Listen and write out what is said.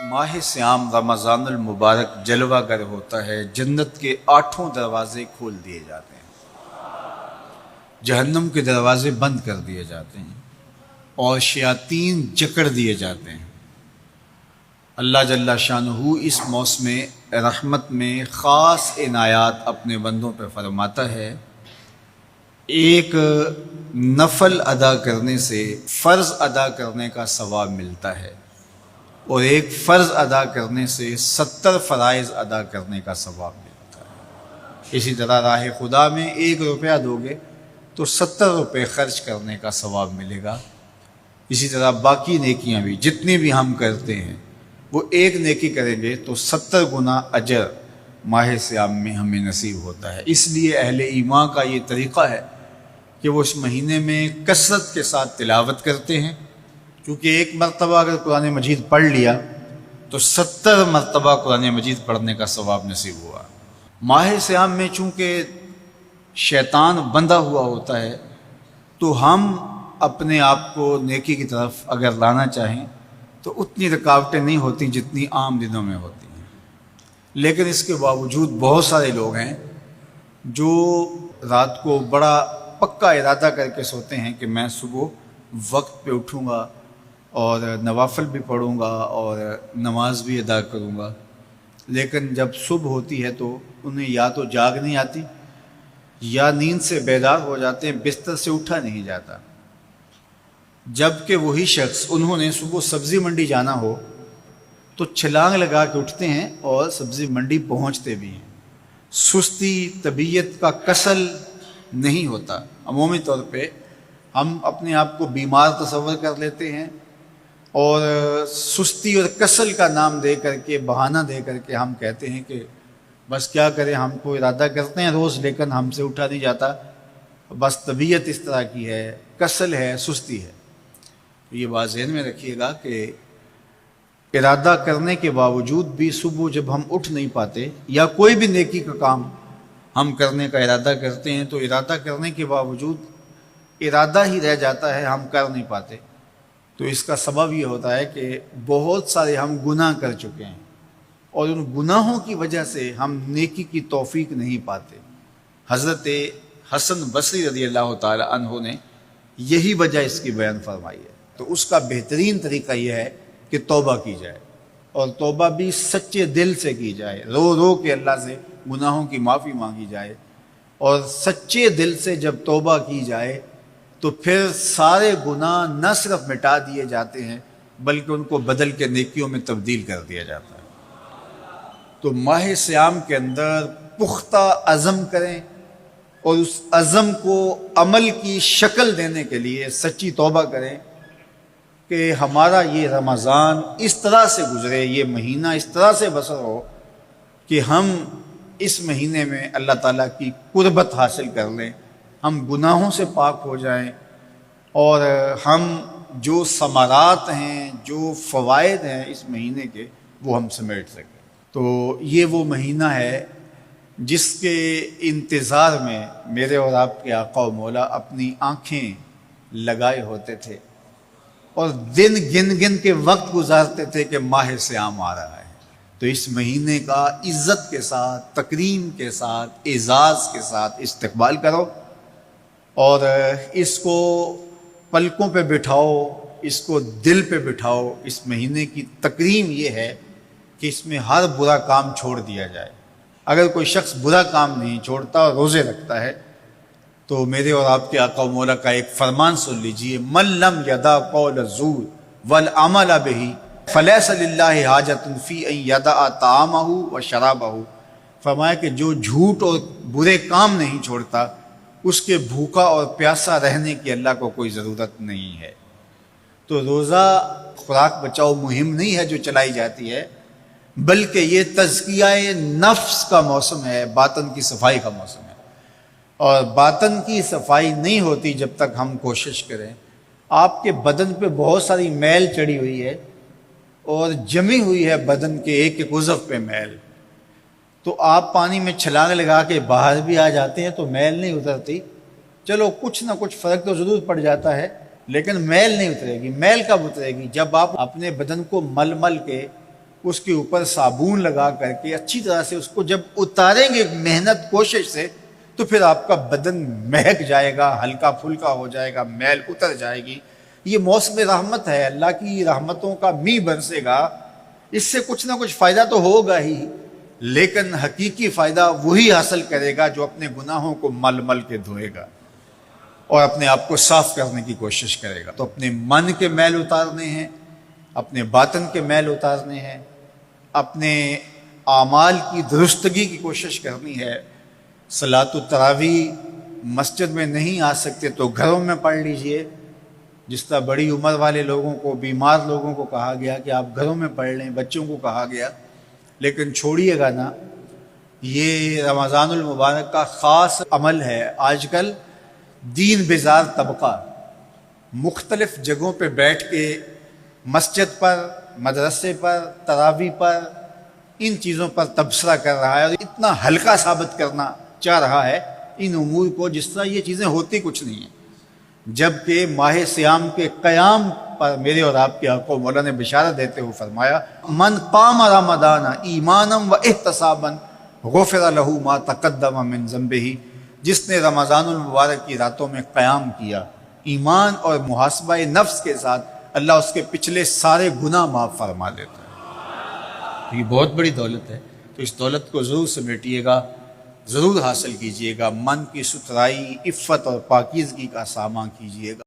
ماہ سیام رمضان المبارک جلوہ گر ہوتا ہے، جنت کے 8 دروازے کھول دیے جاتے ہیں، جہنم کے دروازے بند کر دیے جاتے ہیں اور شیاطین جکڑ دیے جاتے ہیں۔ اللہ جل شانہ اس موسم رحمت میں خاص عنایات اپنے بندوں پہ فرماتا ہے۔ ایک نفل ادا کرنے سے فرض ادا کرنے کا ثواب ملتا ہے اور ایک فرض ادا کرنے سے 70 فرائض ادا کرنے کا ثواب ملتا ہے۔ اسی طرح راہ خدا میں 1 روپیہ دو گے تو 70 روپے خرچ کرنے کا ثواب ملے گا۔ اسی طرح باقی نیکیاں بھی جتنی بھی ہم کرتے ہیں وہ ایک نیکی کریں گے تو 70 گنا اجر ماہ سیام میں ہمیں نصیب ہوتا ہے۔ اس لیے اہل ایمان کا یہ طریقہ ہے کہ وہ اس مہینے میں کثرت کے ساتھ تلاوت کرتے ہیں، کیونکہ ایک مرتبہ اگر قرآن مجید پڑھ لیا تو 70 مرتبہ قرآن مجید پڑھنے کا ثواب نصیب ہوا۔ ماہ سیام میں چونکہ شیطان بندھا ہوا ہوتا ہے تو ہم اپنے آپ کو نیکی کی طرف اگر لانا چاہیں تو اتنی رکاوٹیں نہیں ہوتی جتنی عام دنوں میں ہوتی ہیں، لیکن اس کے باوجود بہت سارے لوگ ہیں جو رات کو بڑا پکا ارادہ کر کے سوتے ہیں کہ میں صبح وقت پہ اٹھوں گا اور نوافل بھی پڑھوں گا اور نماز بھی ادا کروں گا، لیکن جب صبح ہوتی ہے تو انہیں یا تو جاگ نہیں آتی یا نیند سے بیدار ہو جاتے ہیں، بستر سے اٹھا نہیں جاتا۔ جبکہ وہی شخص انہوں نے صبح سبزی منڈی جانا ہو تو چھلانگ لگا کے اٹھتے ہیں اور سبزی منڈی پہنچتے بھی ہیں۔ سستی طبیعت کا کسل نہیں ہوتا۔ عمومی طور پہ ہم اپنے آپ کو بیمار تصور کر لیتے ہیں اور سستی اور کسل کا نام دے کر کے، بہانہ دے کر کے ہم کہتے ہیں کہ بس کیا کریں، ہم کو ارادہ کرتے ہیں روز لیکن ہم سے اٹھا نہیں جاتا، بس طبیعت اس طرح کی ہے، کسل ہے، سستی ہے۔ یہ بات ذہن میں رکھیے گا کہ ارادہ کرنے کے باوجود بھی صبح جب ہم اٹھ نہیں پاتے یا کوئی بھی نیکی کا کام ہم کرنے کا ارادہ کرتے ہیں تو ارادہ کرنے کے باوجود ارادہ ہی رہ جاتا ہے، ہم کر نہیں پاتے، تو اس کا سبب یہ ہوتا ہے کہ بہت سارے ہم گناہ کر چکے ہیں اور ان گناہوں کی وجہ سے ہم نیکی کی توفیق نہیں پاتے۔ حضرت حسن بصری رضی اللہ تعالی عنہ نے یہی وجہ اس کی بیان فرمائی ہے۔ تو اس کا بہترین طریقہ یہ ہے کہ توبہ کی جائے اور توبہ بھی سچے دل سے کی جائے، رو رو کے اللہ سے گناہوں کی معافی مانگی جائے، اور سچے دل سے جب توبہ کی جائے تو پھر سارے گناہ نہ صرف مٹا دیے جاتے ہیں بلکہ ان کو بدل کے نیکیوں میں تبدیل کر دیا جاتا ہے۔ تو ماہ سیام کے اندر پختہ عزم کریں اور اس عزم کو عمل کی شکل دینے کے لیے سچی توبہ کریں کہ ہمارا یہ رمضان اس طرح سے گزرے، یہ مہینہ اس طرح سے بسر ہو کہ ہم اس مہینے میں اللہ تعالیٰ کی قربت حاصل کر لیں، ہم گناہوں سے پاک ہو جائیں اور ہم جو ثمرات ہیں، جو فوائد ہیں اس مہینے کے، وہ ہم سمیٹ سکیں۔ تو یہ وہ مہینہ ہے جس کے انتظار میں میرے اور آپ کے آقا و مولا اپنی آنکھیں لگائے ہوتے تھے اور دن گن گن کے وقت گزارتے تھے کہ ماہ سیام آ رہا ہے۔ تو اس مہینے کا عزت کے ساتھ، تکریم کے ساتھ، اعزاز کے ساتھ استقبال کرو اور اس کو پلکوں پہ بٹھاؤ، اس کو دل پہ بٹھاؤ۔ اس مہینے کی تکریم یہ ہے کہ اس میں ہر برا کام چھوڑ دیا جائے۔ اگر کوئی شخص برا کام نہیں چھوڑتا اور روزے رکھتا ہے تو میرے اور آپ کے آقا و مولا کا ایک فرمان سن لیجئے، من لم یدع قول الزور والعمل بہ فلیس للہ حاجۃ فی ان یدع طعامہ و شرابہ۔ فرمایا کہ جو جھوٹ اور برے کام نہیں چھوڑتا اس کے بھوکا اور پیاسا رہنے کی اللہ کو کوئی ضرورت نہیں ہے۔ تو روزہ خوراک بچاؤ مہم نہیں ہے جو چلائی جاتی ہے، بلکہ یہ تزکیہ نفس کا موسم ہے، باطن کی صفائی کا موسم ہے، اور باطن کی صفائی نہیں ہوتی جب تک ہم کوشش کریں۔ آپ کے بدن پہ بہت ساری میل چڑھی ہوئی ہے اور جمی ہوئی ہے بدن کے ایک ایک عضو پہ میل، تو آپ پانی میں چھلانگ لگا کے باہر بھی آ جاتے ہیں تو میل نہیں اترتی۔ چلو کچھ نہ کچھ فرق تو ضرور پڑ جاتا ہے لیکن میل نہیں اترے گی۔ میل کب اترے گی؟ جب آپ اپنے بدن کو مل مل کے اس کے اوپر صابن لگا کر کے اچھی طرح سے اس کو جب اتاریں گے محنت کوشش سے تو پھر آپ کا بدن مہک جائے گا، ہلکا پھلکا ہو جائے گا، میل اتر جائے گی۔ یہ موسم رحمت ہے، اللہ کی رحمتوں کا می برسے گا، اس سے کچھ نہ کچھ فائدہ تو ہوگا ہی، لیکن حقیقی فائدہ وہی حاصل کرے گا جو اپنے گناہوں کو مل مل کے دھوئے گا اور اپنے آپ کو صاف کرنے کی کوشش کرے گا۔ تو اپنے من کے میل اتارنے ہیں، اپنے باطن کے میل اتارنے ہیں، اپنے اعمال کی درستگی کی کوشش کرنی ہے۔ صلاۃ التراویح مسجد میں نہیں آ سکتے تو گھروں میں پڑھ لیجئے، جس طرح بڑی عمر والے لوگوں کو، بیمار لوگوں کو کہا گیا کہ آپ گھروں میں پڑھ لیں، بچوں کو کہا گیا، لیکن چھوڑیے گا نا، یہ رمضان المبارک کا خاص عمل ہے۔ آج کل دین بیزار طبقہ مختلف جگہوں پہ بیٹھ کے مسجد پر، مدرسے پر، تراویح پر، ان چیزوں پر تبصرہ کر رہا ہے اور اتنا ہلکا ثابت کرنا چاہ رہا ہے ان امور کو جس طرح یہ چیزیں ہوتی کچھ نہیں ہیں، جبکہ ماہ صیام کے قیام پر میرے اور آپ کے آقا مولا نے بشارت دیتے ہوئے فرمایا من قام رمضان ایمانا و احتسابا غفر له ما تقدم من ذنبه، جس نے رمضان المبارک کی راتوں میں قیام کیا ایمان اور محاسبہ نفس کے ساتھ، اللہ اس کے پچھلے سارے گناہ معاف فرما دیتا ہے۔ یہ بہت بڑی دولت ہے، تو اس دولت کو ضرور سمیٹیے گا، ضرور حاصل کیجئے گا، من کی ستھرائی، عفت اور پاکیزگی کا ساماں کیجئے گا۔